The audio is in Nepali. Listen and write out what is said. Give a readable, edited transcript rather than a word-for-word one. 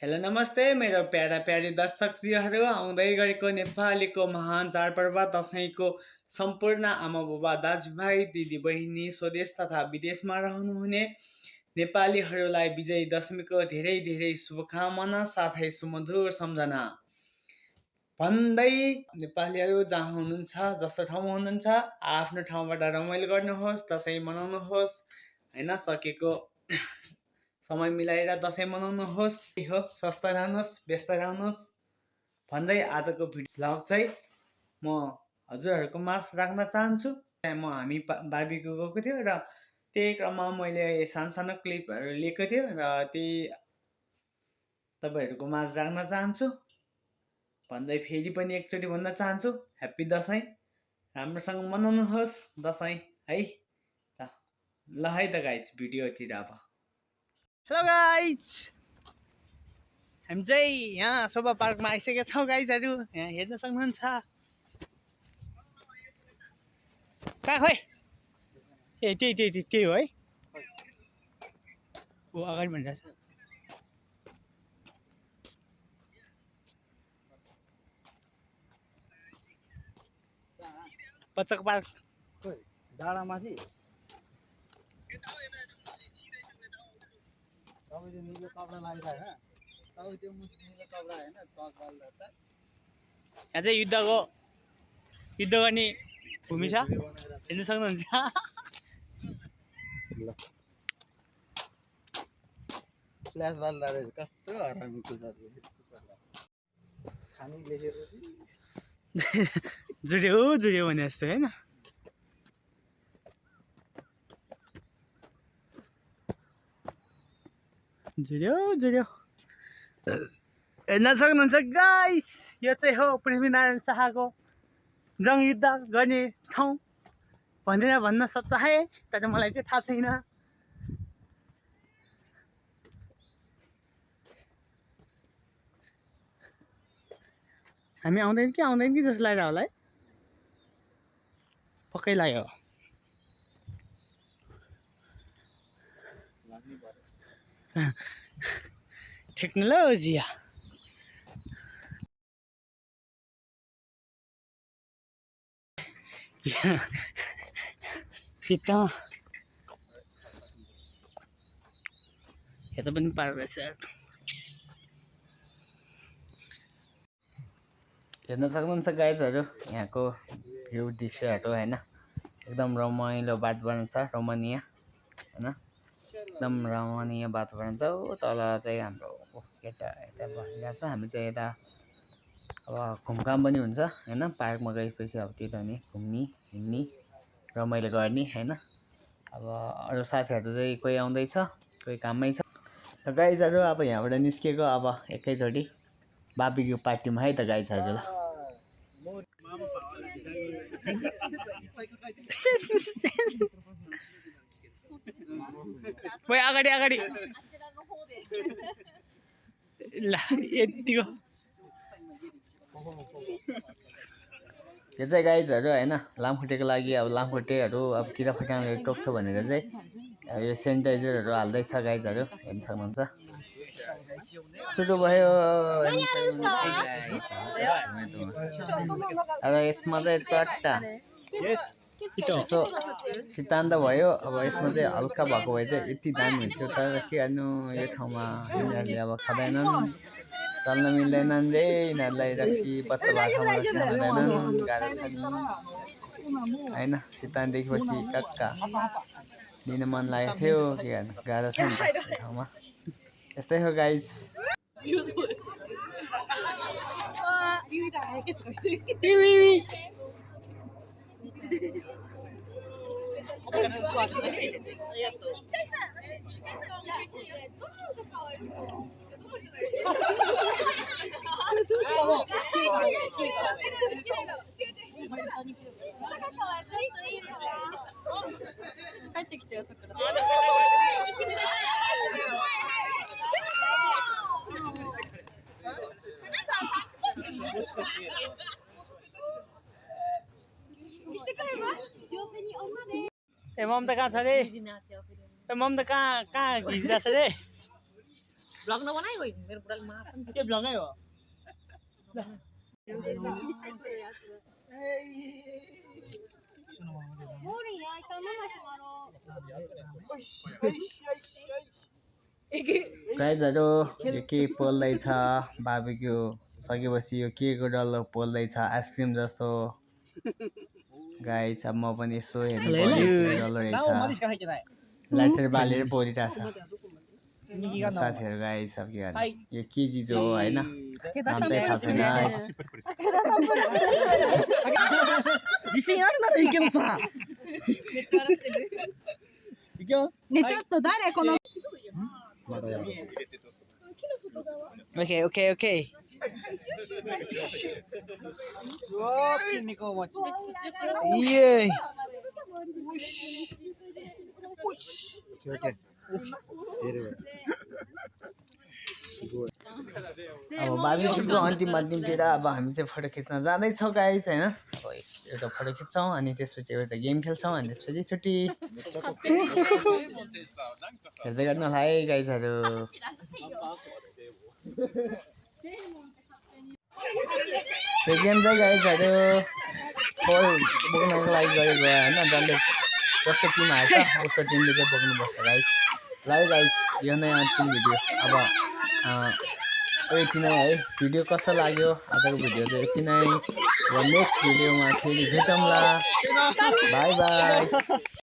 हेलो नमस्ते मेरो प्यारा प्यारी दर्शकजीहरू आउँदै गरेको नेपालीको महान चाडपर्व दसैँको सम्पूर्ण आमा बुबा दाजुभाइ दिदी बहिनी स्वदेश तथा विदेशमा रहनुहुने नेपालीहरूलाई विजय दशमीको धेरै धेरै शुभकामना साथै सुमधुर सम्झना भन्दै नेपालीहरू जहाँ हुनुहुन्छ जस्तो ठाउँमा हुनुहुन्छ आफ्नो ठाउँबाट रमाइलो गर्नुहोस् दसैँ मनाउनुहोस् हैन सकेको समय मिलाएर दसैँ मनाउनुहोस् हो स्वस्थ रहनुहोस् व्यस्त रहनुहोस् भन्दै आजको भिडियो भ्लग चाहिँ म हजुरहरूको माझ राख्न चाहन्छु। हामी बार्बिक्यू गएको थियो र त्यही क्रममा मैले सानो क्लिपहरू लिएको थियो र त्यही तपाईँहरूको माझ राख्न चाहन्छु भन्दै फेरि पनि एकचोटि भन्न चाहन्छु ह्याप्पी दसैँ राम्रोसँग मनाउनुहोस् दसैँ है। ल है त गाइज भिडियोतिर अब हेलो गाइज हामी चाहिँ यहाँ शोभा पार्कमा आइसकेका छौँ गाइजहरू यहाँ हेर्न सक्नुहुन्छ कहाँ खोइ ए त्यही हो है ऊ अगाडि भनिरहेछ बच्चाको पार्क डाँडामाथि तपाईँ त्यो निलो कपडा लगाइरहेको तपाईँ त्यो निलो कपडा होइन यहाँ चाहिँ युद्ध गर्ने भूमि छ हेर्न सक्नुहुन्छ फ्ल्यास बाल्दा रहेछ कस्तो हरामी खानी लेखेपछि जुड्यो भने जस्तो होइन जुड्यो हेर्न सक्नुहुन्छ गाइस यो चाहिँ हो पृथ्वीनारायण शाहको जङ्गयुद्ध गर्ने ठाउँ भनेर भन्न सच्चाए तर मलाई चाहिँ थाहा छैन। हामी आउँदैन कि जस्तो लागेर होला है पक्कै लाग्यो टेक्नोलोजी फिता यता पनि पार्क रहेछ हेर्न सक्नुहुन्छ गाइजहरू यहाँको भ्यू दृश्यहरू होइन एकदम रमाइलो वातावरण छ रमणीय होइन एकदम रमणीय वातावरण छ ऊ तल चाहिँ हाम्रो केटा यता बसिरहेको छ हामी चाहिँ यता अब घुमघाम पनि हुन्छ होइन पार्कमा गएपछि अब त्यता नि घुम्ने हिँड्ने रमाइलो गर्ने होइन अब अरू साथीहरू चाहिँ कोही आउँदैछ कोही काममै छ र गाइजहरू अब यहाँबाट निस्किएको अब एकैचोटि बार्बिक्यू पार्टीमा है त गाइजहरू ल अगाडि ल यतिको यो चाहिँ गाइजहरू होइन लामखुट्टेको लागि अब लामखुट्टेहरू अब किरा फट्याङ्ग्राले टोक्छ भनेर चाहिँ यो सेनिटाइजरहरू हाल्दैछ गाइजहरू हेर्न सक्नुहुन्छ सुरु भयो अब यसमा चाहिँ चट्टा यसो सिद्धान्त भयो अब यसमा चाहिँ हल्का भएको भए चाहिँ यति दामी हुन्थ्यो तर के गर्नु यो ठाउँमा यिनीहरूले अब खाँदैनन् चल्न मिल्दैनन् रे यिनीहरूलाई रक्सी बच्चा बाख्रामा रक्सी खाँदैनन् गाह्रो छ नि होइन सिद्धान्त देखेपछि कक्का लिन मन लागेको थियो के गर्नु गाह्रो छ नि त यो ठाउँमा यस्तै हो गाइज ए ममता कहाँ छ रे ए ममता कहाँ खिचिरहेछ रे ब्लग नबनाइ होइ मेरो बुढाले मार्छ नि के ब्लगै हो गाइजहरू यो के पोल्दैछ बाबीक्यू सकेपछि यो के को डल्लो पोल्दैछ आइसक्रिम जस्तो गाइज अब म पनि यसो हेर्नु डल्लो रहेछ लाइटर बालेर पोलिरहेछ साथीहरू गाइज अब के गर्ने यो के चिज हो होइन नाम चाहिँ थाहा छैन है Okay. Nico, watch. Yeah. अब बाबीक्यूको अन्तिमतिर अब हामी चाहिँ फोटो खिच्न जाँदैछौँ गाइज होइन एउटा फोटो खिच्छौँ अनि त्यसपछि एउटा गेम खेल्छौँ अनि त्यसपछि छुट्टी हेर्दै गर्नु होला है गाइजहरू त्यो गेम चाहिँ गाइजहरू फोर बोक्नको लागि गरेको होइन जसले जसको टिम हाल्छ उसको टिमले चाहिँ बोक्नुपर्छ गाइज ल गाइज यो नै अन्तिम भिडियो अब यति नै है भिडियो कस्तो लाग्यो आजको भिडियो चाहिँ यति नै नेक्स्ट भिडियोमा फेरि भेटौँला बाई बाई